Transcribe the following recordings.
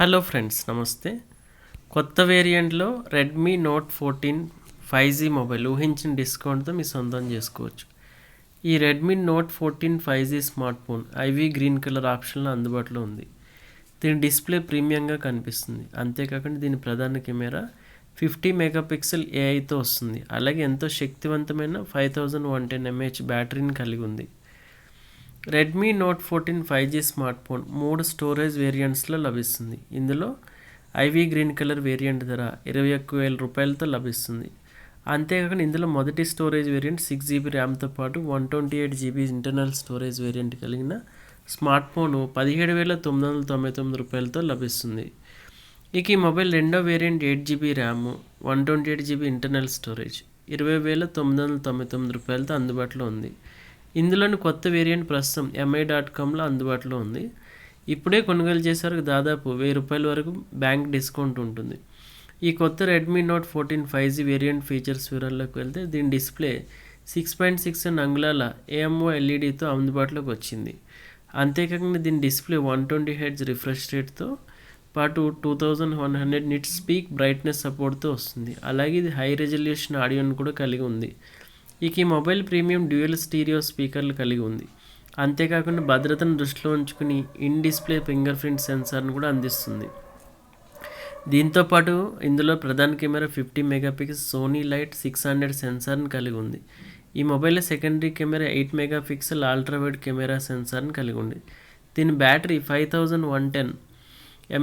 Hello friends, నమస్తే. కొత్త వేరియంట్లో Redmi note 14 5G mobile ఊహించిన డిస్కౌంట్తో మీ సొంతం చేసుకోవచ్చు. ఈ Redmi note 14 5G smart phone ivy green colour ఆప్షన్లో అందుబాటులో ఉంది. దీని డిస్ప్లే ప్రీమియంగా కనిపిస్తుంది. అంతేకాకుండా దీని ప్రధాన కెమెరా 50 మెగాపిక్సెల్ ఏఐతో వస్తుంది. అలాగే ఎంతో శక్తివంతమైన 5110 mAh బ్యాటరీని కలిగి ఉంది. Redmi note 14 5G smart phone 3 storage వేరియంట్స్లో లభిస్తుంది. ఇందులో ఐవీ గ్రీన్ కలర్ వేరియంట్ ధర 21,000 రూపాయలతో లభిస్తుంది. అంతేకాకుండా ఇందులో మొదటి స్టోరేజ్ వేరియంట్ 6GB ర్యామ్తో పాటు 128GB ఇంటర్నల్ స్టోరేజ్ వేరియంట్ కలిగిన స్మార్ట్ ఫోన్ 17,999 రూపాయలతో లభిస్తుంది. ఇక ఈ మొబైల్ రెండో variant 8GB RAM 128GB internal storage 20,999 రూపాయలతో అందుబాటులో ఉంది. ఇందులోని కొత్త వేరియంట్ ప్రస్తుతం mi.comలో అందుబాటులో ఉంది. ఇప్పుడే కొనుగోలు చేసే దాదాపు 1,000 రూపాయల వరకు బ్యాంక్ డిస్కౌంట్ ఉంటుంది. ఈ కొత్త Redmi note 14 5G variant features వివరాల్లోకి వెళ్తే దీని డిస్ప్లే 6.67 అంగుళాల AMO ఎల్ఈడితో అందుబాటులోకి వచ్చింది. అంతేకాకుండా దీని డిస్ప్లే 120Hz రిఫ్రెష్ రేట్తో పాటు 2100 నిట్స్ పీక్ బ్రైట్నెస్ సపోర్ట్తో వస్తుంది. అలాగే ఇది హై రెజల్యూషన్ ఆడియోను కూడా కలిగి ఉంది. ఇక ఈ మొబైల్ ప్రీమియం డ్యూయల్ స్టీరియో స్పీకర్లు కలిగి ఉంది. అంతేకాకుండా భద్రతను దృష్టిలో ఉంచుకుని ఇన్ డిస్ప్లే ఫింగర్ ప్రింట్ సెన్సార్ను కూడా అందిస్తుంది. దీంతోపాటు ఇందులో ప్రధాన కెమెరా 50 మెగాపిక్సెల్ సోనీ లైట్ 600 సెన్సార్ని కలిగి ఉంది. ఈ mobile secondary camera 8 megapixel ultrawide camera సెన్సార్ని కలిగి ఉంది. దీని బ్యాటరీ 5110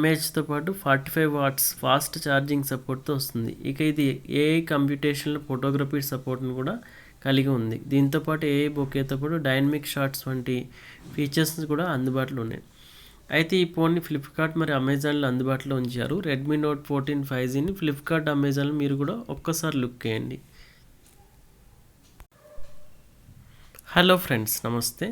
mAhతో పాటు 45 వాట్స్ ఫాస్ట్ ఛార్జింగ్ సపోర్ట్తో వస్తుంది. ఇక ఇది ఏఐ కంప్యూటేషనల్ ఫోటోగ్రఫీ సపోర్ట్ను కూడా కలిగి ఉంది. దీంతోపాటు ఏఐ బొకేతో పాటు డైనమిక్ షాట్స్ వంటి ఫీచర్స్ కూడా అందుబాటులో ఉన్నాయి. అయితే ఈ ఫోన్ని ఫ్లిప్కార్ట్ మరియు అమెజాన్లో అందుబాటులో ఉంచారు. రెడ్మీ నోట్ 14 5Gని ఫ్లిప్కార్ట్, అమెజాన్లో మీరు కూడా ఒక్కసారి లుక్ చేయండి. హలో ఫ్రెండ్స్, నమస్తే.